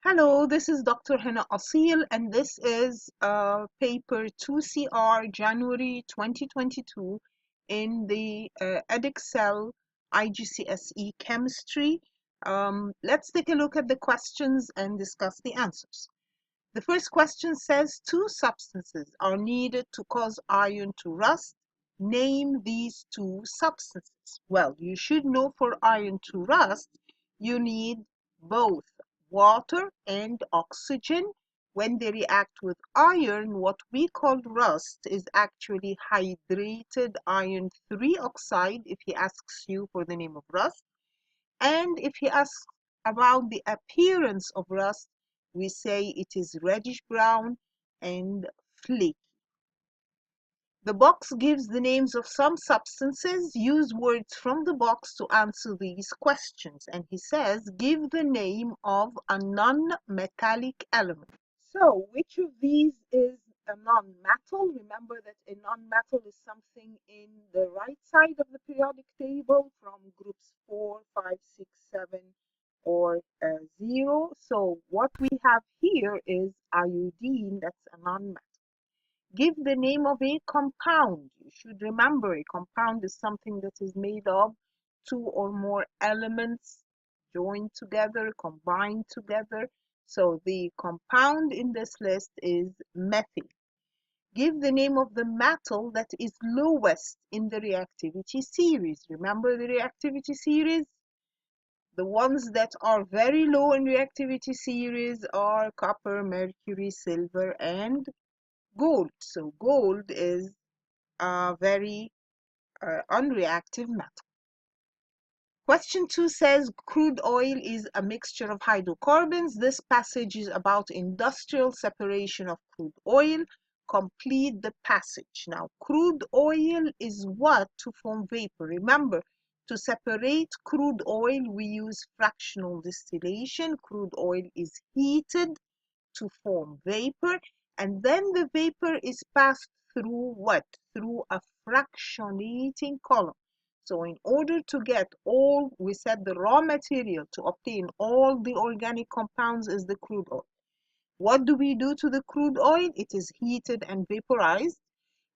Hello, this is Dr. Hanaa Assil, and this is paper 2CR January 2022 in the Edexcel IGCSE chemistry. Let's take a look at the questions and discuss the answers. The first question says two substances are needed to cause iron to rust. Name these two substances. Well, you should know for iron to rust, you need both water and oxygen. When they react with iron, what we call rust is actually hydrated iron trioxide if he asks you for the name of rust. And if he asks about the appearance of rust, we say it is reddish brown and flaky. The box gives the names of some substances. Use words from the box to answer these questions. And he says, give the name of a non-metallic element. So, which of these is a non-metal? Remember that a non-metal is something in the right side of the periodic table from groups 4, 5, 6, 7, or 0. So, what we have here is iodine, that's a non-metal. Give the name of a compound. You should remember a compound is something that is made of two or more elements joined together, combined together. So the compound in this list is methyl. Give the name of the metal that is lowest in the reactivity series. Remember the reactivity series? The ones that are very low in reactivity series are copper, mercury, silver, and gold. So gold is a very unreactive metal. Question 2 says crude oil is a mixture of hydrocarbons. This passage is about industrial separation of crude oil. Complete the passage. Now, crude oil is what to form vapor? Remember, to separate crude oil, we use fractional distillation. Crude oil is heated to form vapor, and then the vapor is passed through what? Through a fractionating column. So in order to get all, we said the raw material to obtain all the organic compounds is the crude oil. What do we do to the crude oil? It is heated and vaporized,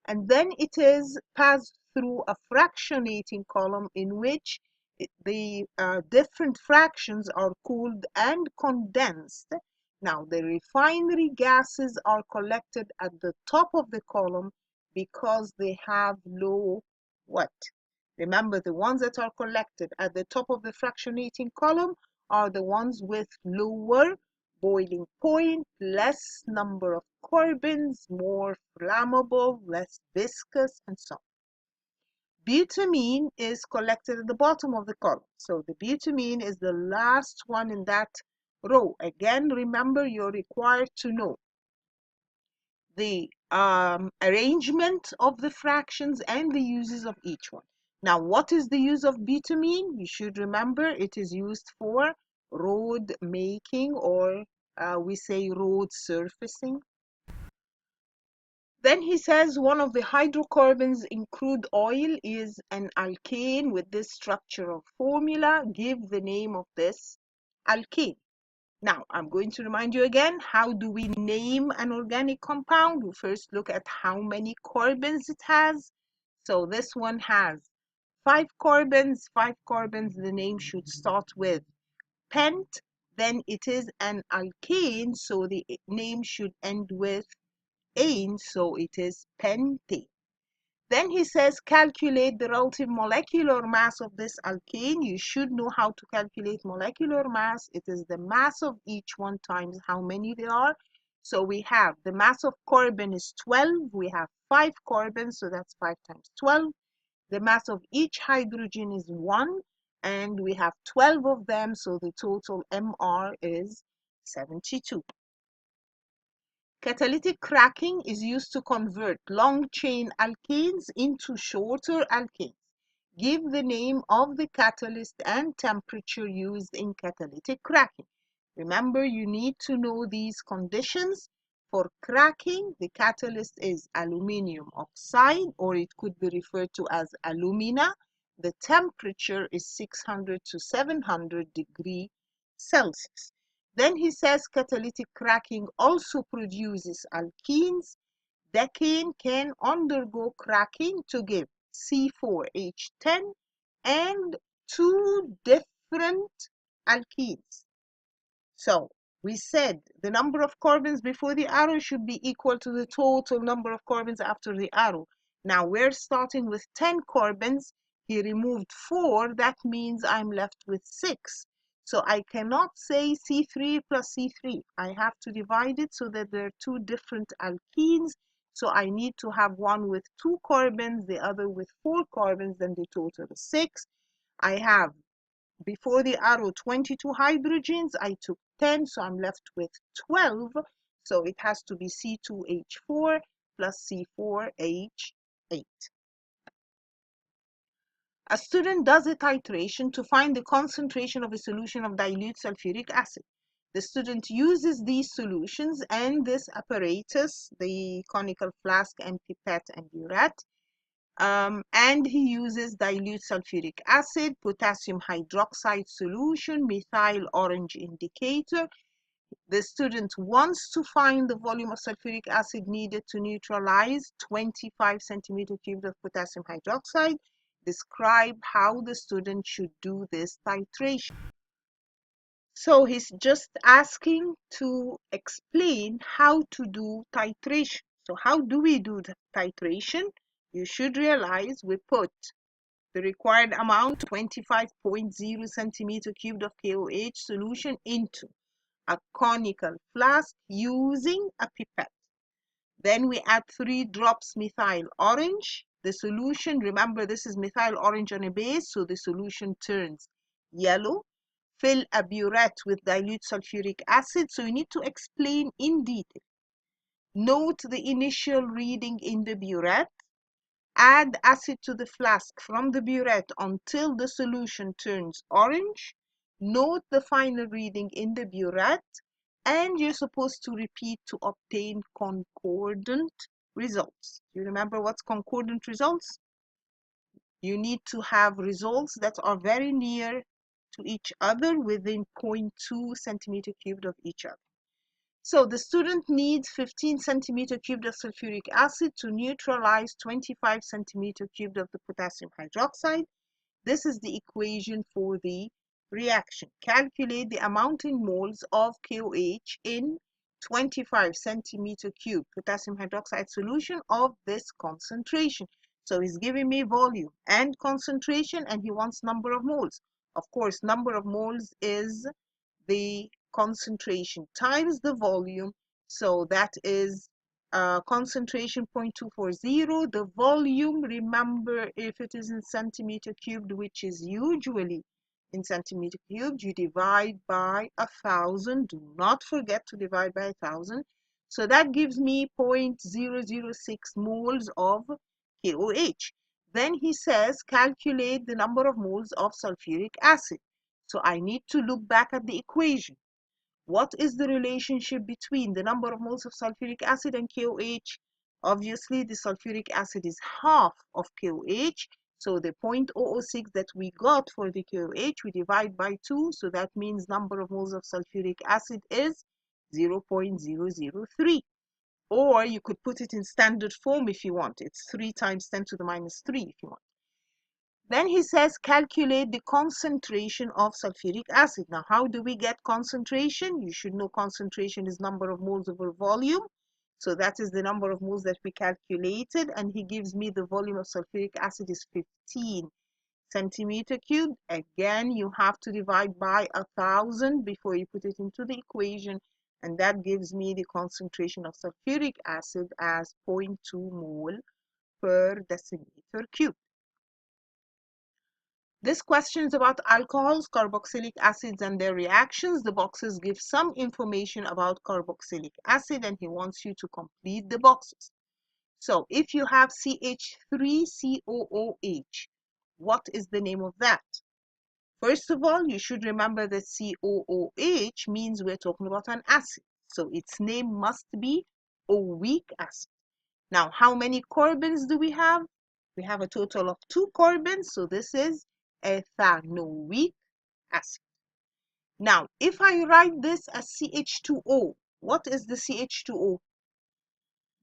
and then it is passed through a fractionating column in which the different fractions are cooled and condensed. Now, the refinery gases are collected at the top of the column because they have low what? Remember, the ones that are collected at the top of the fractionating column are the ones with lower boiling point, less number of carbons, more flammable, less viscous, and so on. Butamine is collected at the bottom of the column. So the butamine is the last one in that row. Again, remember, you're required to know the arrangement of the fractions and the uses of each one. Now, what is the use of butamine? You should remember it is used for road making, or we say road surfacing. Then he says one of the hydrocarbons in crude oil is an alkane with this structural formula. Give the name of this alkane. Now, I'm going to remind you again, how do we name an organic compound? We first look at how many carbons it has. So this one has 5 carbons. 5 carbons, the name should start with pent. Then it is an alkane, so the name should end with ane, so it is pentane. Then he says calculate the relative molecular mass of this alkane. You should know how to calculate molecular mass. It is the mass of each one times how many there are. So we have the mass of carbon is 12. We have 5 carbons, so that's 5 times 12. The mass of each hydrogen is 1, and we have 12 of them, so the total MR is 72. Catalytic cracking is used to convert long-chain alkanes into shorter alkanes. Give the name of the catalyst and temperature used in catalytic cracking. Remember, you need to know these conditions. For cracking, the catalyst is aluminum oxide, or it could be referred to as alumina. The temperature is 600 to 700 degrees Celsius. Then he says catalytic cracking also produces alkenes. Decane can undergo cracking to give C4H10 and two different alkenes. So we said the number of carbons before the arrow should be equal to the total number of carbons after the arrow. Now we're starting with 10 carbons. He removed 4. That means I'm left with 6. So I cannot say C3 plus C3. I have to divide it so that there are two different alkenes. So I need to have one with 2 carbons, the other with 4 carbons, then the total is 6. I have before the arrow 22 hydrogens. I took 10, so I'm left with 12. So it has to be C2H4 plus C4H8. A student does a titration to find the concentration of a solution of dilute sulfuric acid. The student uses these solutions and this apparatus, the conical flask and pipette and burette, and he uses dilute sulfuric acid, potassium hydroxide solution, methyl orange indicator. The student wants to find the volume of sulfuric acid needed to neutralize 25 centimeter cubed of potassium hydroxide. Describe how the student should do this titration. So he's just asking to explain how to do titration. So how do we do the titration? You should realize we put the required amount, 25.0 centimeter cubed of KOH solution, into a conical flask using a pipette. Then we add 3 drops methyl orange. The solution, remember this is methyl orange on a base, so the solution turns yellow. Fill a burette with dilute sulfuric acid. So you need to explain in detail. Note the initial reading in the burette. Add acid to the flask from the burette until the solution turns orange. Note the final reading in the burette, and you're supposed to repeat to obtain concordant results. You remember what's concordant results? You need to have results that are very near to each other within 0.2 centimeter cubed of each other. So the student needs 15 centimeter cubed of sulfuric acid to neutralize 25 centimeter cubed of the potassium hydroxide. This is the equation for the reaction. Calculate the amount in moles of KOH in 25 centimeter cubed potassium hydroxide solution of this concentration. So he's giving me volume and concentration, and he wants number of moles. Of course, number of moles is the concentration times the volume. So that is concentration 0.240. The volume, remember, if it is in centimeter cubed, which is usually in centimeter cubed, you divide by 1,000. Do not forget to divide by 1,000. So that gives me 0.006 moles of KOH. Then he says calculate the number of moles of sulfuric acid. So I need to look back at the equation. What is the relationship between the number of moles of sulfuric acid and KOH? Obviously, the sulfuric acid is half of KOH. So the 0.006 that we got for the KOH, we divide by 2. So that means number of moles of sulfuric acid is 0.003. Or you could put it in standard form if you want. It's 3 times 10 to the minus 3 if you want. Then he says calculate the concentration of sulfuric acid. Now, how do we get concentration? You should know concentration is number of moles over volume. So that is the number of moles that we calculated, and he gives me the volume of sulfuric acid is 15 centimeter cubed. Again, you have to divide by 1,000 before you put it into the equation, and that gives me the concentration of sulfuric acid as 0.2 mole per decimeter cubed. This question is about alcohols, carboxylic acids, and their reactions. The boxes give some information about carboxylic acid, and he wants you to complete the boxes. So if you have CH3COOH, what is the name of that? First of all, you should remember that COOH means we're talking about an acid. So its name must be oic acid. Now, how many carbons do we have? We have a total of 2 carbons, so this is ethanoic acid. Now, if I write this as CH2O, what is the CH2O?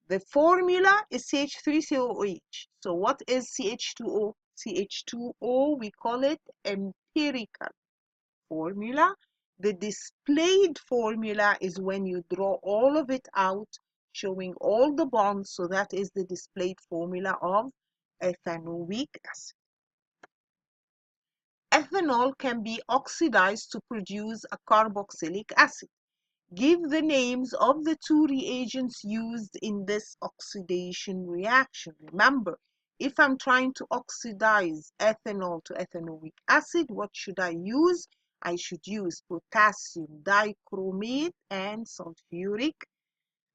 The formula is CH3COOH. So what is CH2O? CH2O, we call it empirical formula. The displayed formula is when you draw all of it out, showing all the bonds. So that is the displayed formula of ethanoic acid. Ethanol can be oxidized to produce a carboxylic acid. Give the names of the two reagents used in this oxidation reaction. Remember, if I'm trying to oxidize ethanol to ethanoic acid, what should I use? I should use potassium dichromate and sulfuric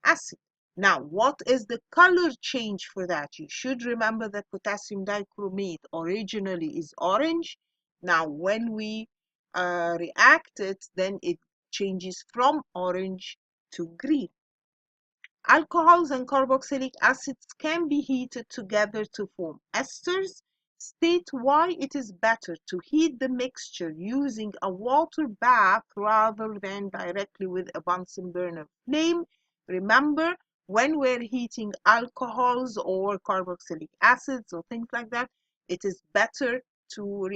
acid. Now, what is the color change for that? You should remember that potassium dichromate originally is orange. Now, when we react it, then it changes from orange to green. Alcohols and carboxylic acids can be heated together to form esters. State why it is better to heat the mixture using a water bath rather than directly with a Bunsen burner flame. Remember, when we're heating alcohols or carboxylic acids or things like that, it is better to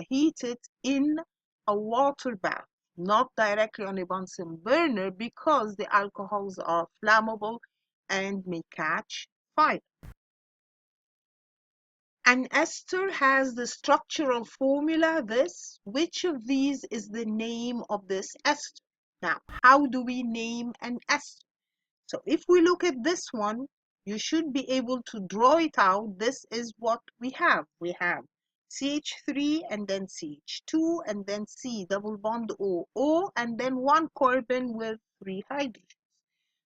heat it in a water bath, not directly on a Bunsen burner, because the alcohols are flammable and may catch fire. An ester has the structural formula this. Which of these is the name of this ester? Now, how do we name an ester? So if we look at this one, you should be able to draw it out. This is what we have. We have CH3 and then CH2 and then C double bond OO and then one carbon with 3 hydrogens.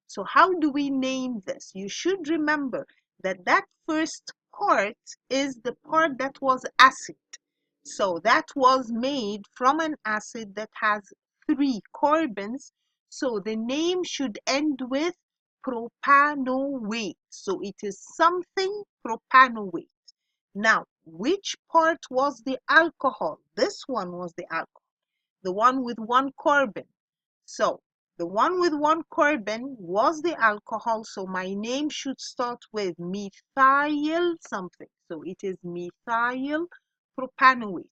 So how do we name this? You should remember that that first part is the part that was acid. So that was made from an acid that has 3 carbons. So the name should end with propanoate. So it is something propanoate. Now, which part was the alcohol? This one was the alcohol, the one with 1 carbon. So the one with 1 carbon was the alcohol. So my name should start with methyl something. So it is methyl propanoate.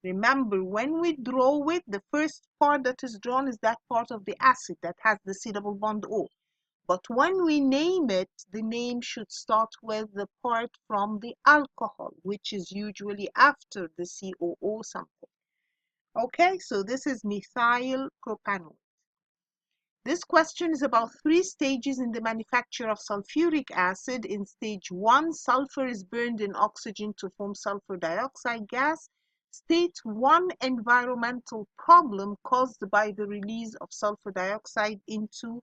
Remember, when we draw it, the first part that is drawn is that part of the acid that has the C double bond O. But when we name it, the name should start with the part from the alcohol, which is usually after the COO something. Okay, so this is methyl propanoate. This question is about 3 stages in the manufacture of sulfuric acid. In stage 1, sulfur is burned in oxygen to form sulfur dioxide gas. State 1 environmental problem caused by the release of sulfur dioxide into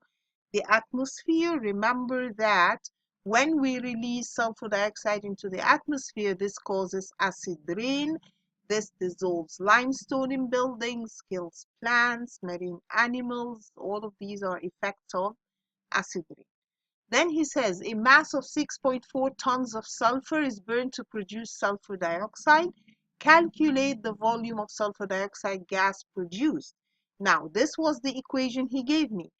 the atmosphere. Remember that when we release sulfur dioxide into the atmosphere, this causes acid rain. This dissolves limestone in buildings, kills plants, marine animals. All of these are effects of acid rain. Then he says a mass of 6.4 tons of sulfur is burned to produce sulfur dioxide. Calculate the volume of sulfur dioxide gas produced. Now, this was the equation he gave me.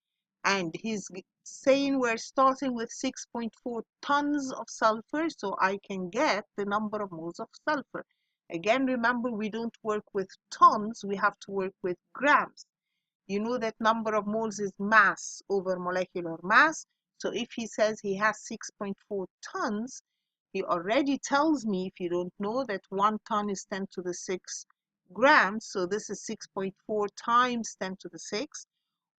And he's saying we're starting with 6.4 tons of sulfur, so I can get the number of moles of sulfur. Again, remember, we don't work with tons, we have to work with grams. You know that number of moles is mass over molecular mass. So if he says he has 6.4 tons, he already tells me, if you don't know, that 1 ton is 10 to the 6 grams. So this is 6.4 times 10 to the 6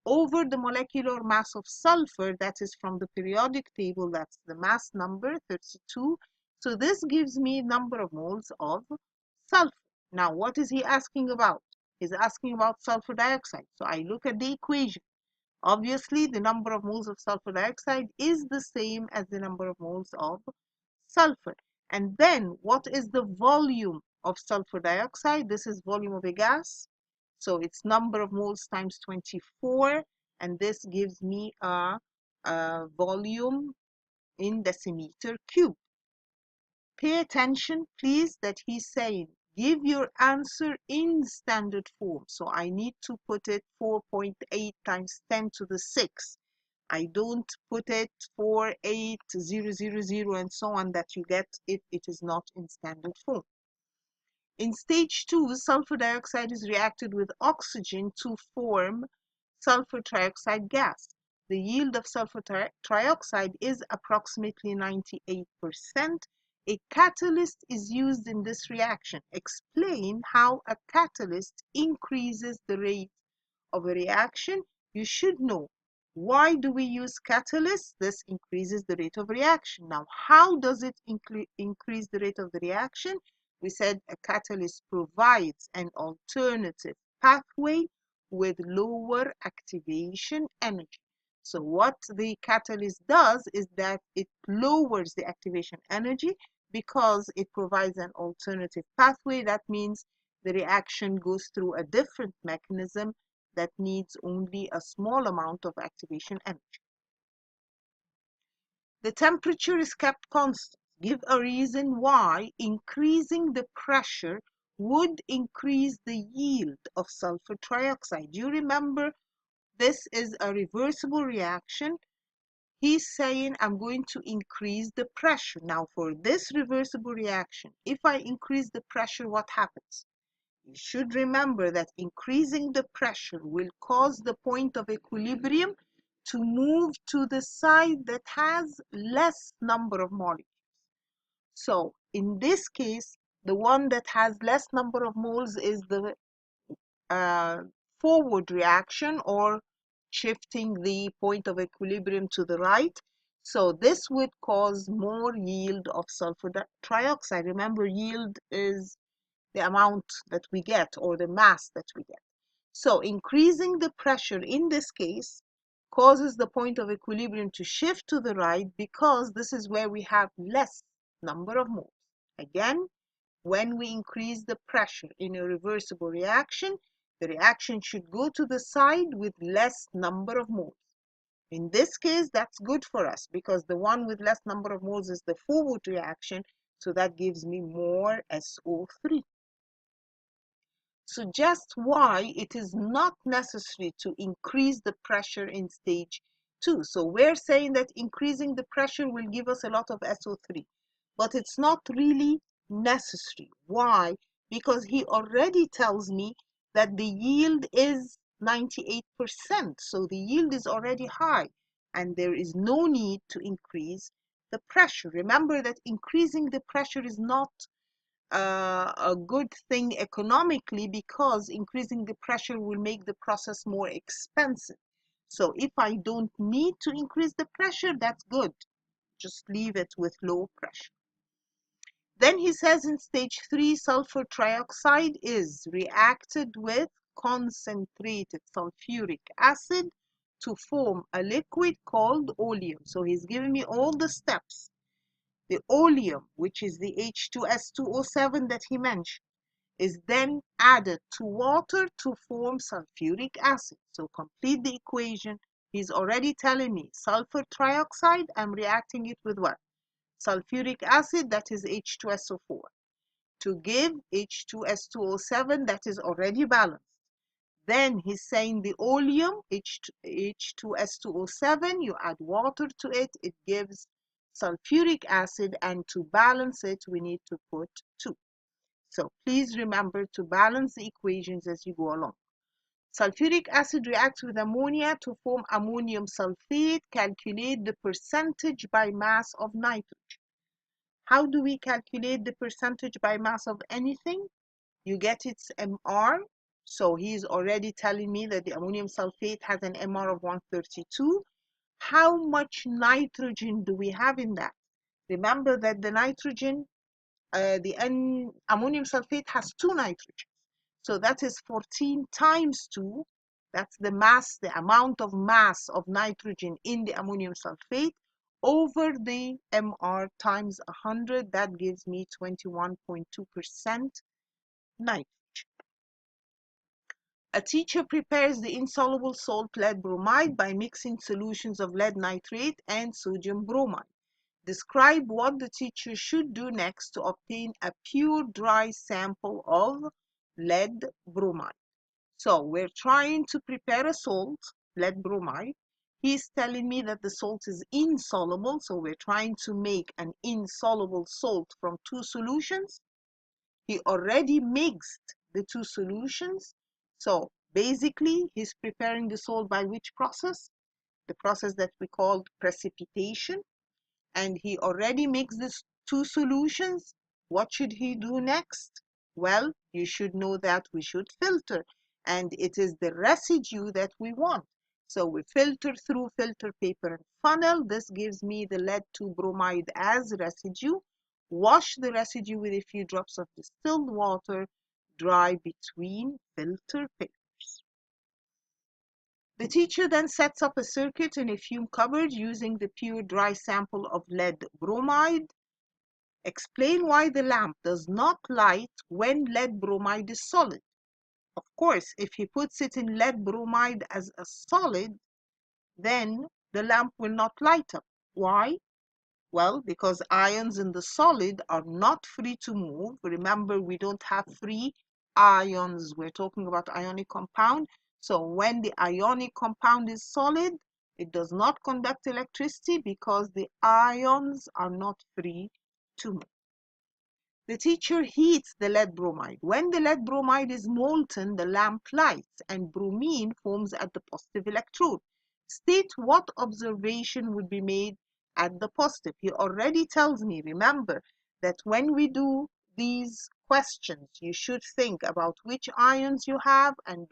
over the molecular mass of sulfur. That is from the periodic table. That's the mass number, 32. So this gives me number of moles of sulfur. Now, what is he asking about? He's asking about sulfur dioxide. So I look at the equation. Obviously, the number of moles of sulfur dioxide is the same as the number of moles of sulfur. And then what is the volume of sulfur dioxide? This is volume of a gas. So it's number of moles times 24. And this gives me a volume in decimeter cube. Pay attention, please, that he's saying give your answer in standard form. So I need to put it 4.8 times 10 to the 6. I don't put it 48000 and so on that you get if it is not in standard form. In stage 2, sulfur dioxide is reacted with oxygen to form sulfur trioxide gas. The yield of sulfur trioxide is approximately 98%. A catalyst is used in this reaction. Explain how a catalyst increases the rate of a reaction. You should know, why do we use catalysts? This increases the rate of reaction. Now, how does it increase the rate of the reaction? We said a catalyst provides an alternative pathway with lower activation energy. So what the catalyst does is that it lowers the activation energy because it provides an alternative pathway. That means the reaction goes through a different mechanism that needs only a small amount of activation energy. The temperature is kept constant. Give a reason why increasing the pressure would increase the yield of sulfur trioxide. You remember, this is a reversible reaction. He's saying I'm going to increase the pressure. Now for this reversible reaction, if I increase the pressure, what happens? You should remember that increasing the pressure will cause the point of equilibrium to move to the side that has less number of molecules. So in this case, the one that has less number of moles is the forward reaction, or shifting the point of equilibrium to the right. So this would cause more yield of sulfur trioxide. Remember, yield is the amount that we get, or the mass that we get. So increasing the pressure in this case causes the point of equilibrium to shift to the right, because this is where we have less number of moles. Again, when we increase the pressure in a reversible reaction, the reaction should go to the side with less number of moles. In this case, that's good for us because the one with less number of moles is the forward reaction, so that gives me more SO3. Suggest why it is not necessary to increase the pressure in stage 2. So we're saying that increasing the pressure will give us a lot of SO3, but it's not really necessary. Why? Because he already tells me that the yield is 98%. So the yield is already high and there is no need to increase the pressure. Remember that increasing the pressure is not a good thing economically, because increasing the pressure will make the process more expensive. So if I don't need to increase the pressure, that's good. Just leave it with low pressure. Then he says in stage 3, sulfur trioxide is reacted with concentrated sulfuric acid to form a liquid called oleum. So he's giving me all the steps. The oleum, which is the H2S2O7 that he mentioned, is then added to water to form sulfuric acid. So complete the equation. He's already telling me sulfur trioxide, I'm reacting it with what? Sulfuric acid, that is H2SO4, to give H2S2O7 that is already balanced. Then he's saying the oleum, H2S2O7, you add water to it, it gives sulfuric acid, and to balance it, we need to put 2. So please remember to balance the equations as you go along. Sulfuric acid reacts with ammonia to form ammonium sulfate. Calculate the percentage by mass of nitrogen. How do we calculate the percentage by mass of anything? You get its MR. So he's already telling me that the ammonium sulfate has an MR of 132. How much nitrogen do we have in that? Remember that the nitrogen, ammonium sulfate has 2 nitrogens. So that is 14 times 2. That's the mass, the amount of mass of nitrogen in the ammonium sulfate over the MR times 100. That gives me 21.2% nitrogen. A teacher prepares the insoluble salt lead bromide by mixing solutions of lead nitrate and sodium bromide. Describe what the teacher should do next to obtain a pure dry sample of lead bromide. So we're trying to prepare a salt, lead bromide. He's telling me that the salt is insoluble, so we're trying to make an insoluble salt from two solutions. He already mixed the two solutions. So basically, he's preparing the salt by which process? The process that we call precipitation. And he already mixed these two solutions. What should he do next? Well, you should know that we should filter, and it is the residue that we want. So we filter through filter paper and funnel. This gives me the lead 2 bromide as residue. Wash the residue with a few drops of distilled water, dry between filter papers. The teacher then sets up a circuit in a fume cupboard using the pure dry sample of lead bromide. Explain why the lamp does not light when lead bromide is solid. Of course, if he puts it in lead bromide as a solid, then the lamp will not light up. Why? Well, because ions in the solid are not free to move. Remember, we don't have free ions. We're talking about ionic compound. So when the ionic compound is solid, it does not conduct electricity because the ions are not free to move. The teacher heats the lead bromide. When the lead bromide is molten, the lamp lights and bromine forms at the positive electrode. State what observation would be made at the positive. He already tells me, remember, that when we do these questions, you should think about which ions you have and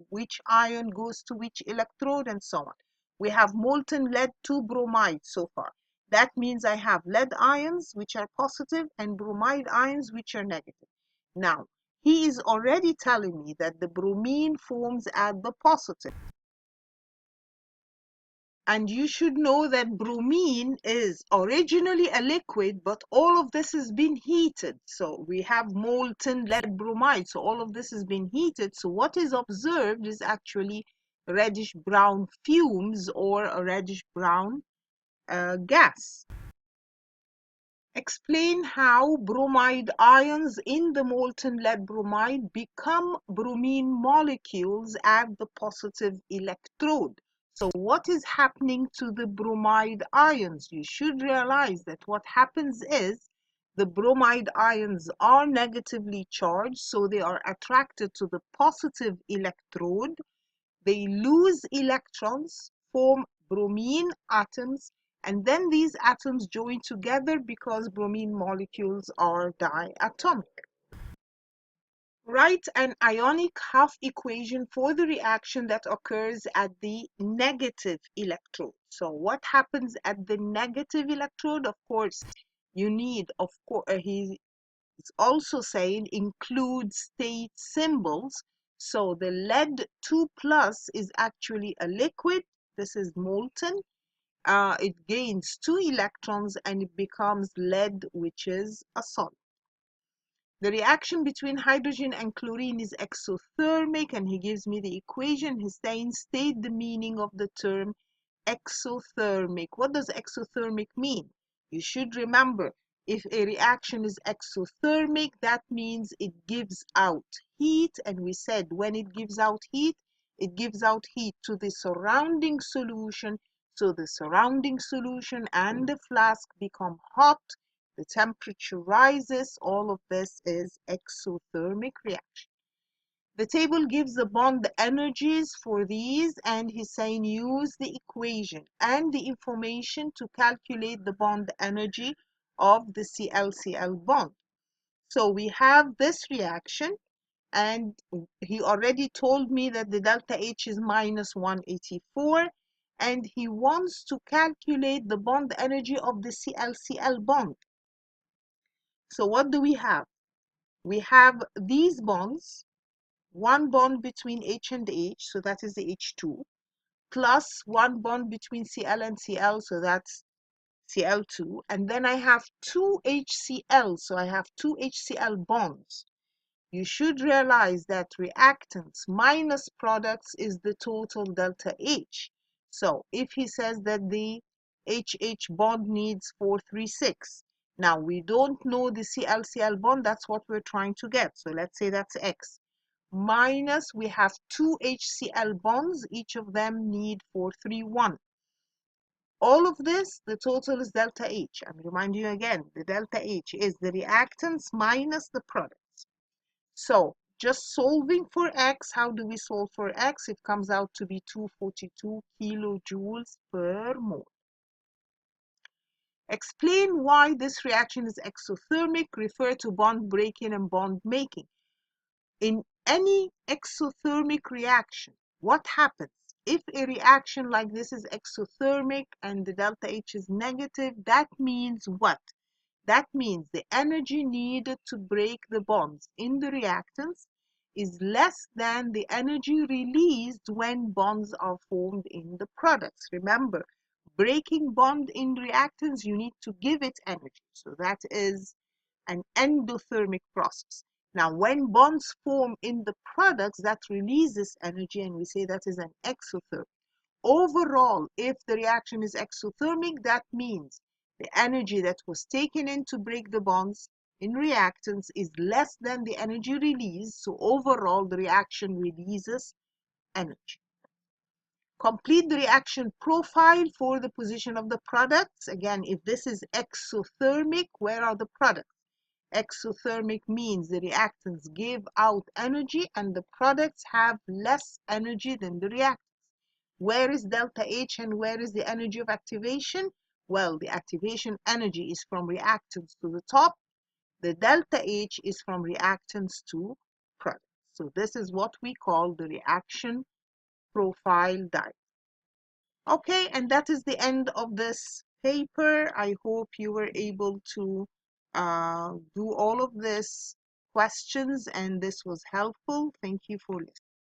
which ion goes to which electrode and so on. We have molten lead 2 bromide so far. That means I have lead ions, which are positive, and bromide ions, which are negative. Now, he is already telling me that the bromine forms at the positive. And you should know that bromine is originally a liquid, but all of this has been heated. So we have molten lead bromide. So all of this has been heated. So what is observed is actually reddish brown fumes or a reddish brown gas. Explain how bromide ions in the molten lead bromide become bromine molecules at the positive electrode. So what is happening to the bromide ions? You should realize that what happens is the bromide ions are negatively charged, so they are attracted to the positive electrode. They lose electrons, form bromine atoms, and then these atoms join together because bromine molecules are diatomic. Write an ionic half equation for the reaction that occurs at the negative electrode. So what happens at the negative electrode? Of course, you need, he's also saying include state symbols. So the lead 2 plus is actually a liquid. This is molten. It gains 2 electrons and it becomes lead, which is a solid. The reaction between hydrogen and chlorine is exothermic, and he gives me the equation. He's saying state the meaning of the term exothermic. What does exothermic mean? You should remember, if a reaction is exothermic, that means it gives out heat, and we said when it gives out heat to the surrounding solution. So the surrounding solution and the flask become hot. The temperature rises. All of this is exothermic reaction. The table gives the bond energies for these, and he's saying use the equation and the information to calculate the bond energy of the Cl-Cl bond. So we have this reaction, and he already told me that the delta H is minus 184, and he wants to calculate the bond energy of the Cl-Cl bond. So what do we have? We have these bonds, one bond between H and H, so that is the H2, plus one bond between Cl and Cl, so that's Cl2, and then I have two HCl, so I have two HCl bonds. You should realize that reactants minus products is the total delta H. So if he says that the HH bond needs 436. Now we don't know the Cl-Cl bond, that's what we're trying to get. So let's say that's X. Minus, we have two HCl bonds, each of them need 431. All of this, the total is delta H. I'm reminding you again, the delta H is the reactants minus the products. So just solving for X, how do we solve for X? It comes out to be 242 kilojoules per mole. Explain why this reaction is exothermic. Refer to bond breaking and bond making. In any exothermic reaction, what happens? If a reaction like this is exothermic and the delta H is negative, that means what? That means the energy needed to break the bonds in the reactants is less than the energy released when bonds are formed in the products. Remember, breaking bond in reactants, you need to give it energy. So that is an endothermic process. Now, when bonds form in the products, that releases energy, and we say that is an exothermic. Overall, if the reaction is exothermic, that means the energy that was taken in to break the bonds in reactants is less than the energy released. So overall, the reaction releases energy. Complete the reaction profile for the position of the products. Again, if this is exothermic, where are the products? Exothermic means the reactants give out energy and the products have less energy than the reactants. Where is delta H and where is the energy of activation? Well, the activation energy is from reactants to the top. The delta H is from reactants to products. So this is what we call the reaction profile diagram. Okay, and that is the end of this paper. I hope you were able to do all of this questions and this was helpful. Thank you for listening.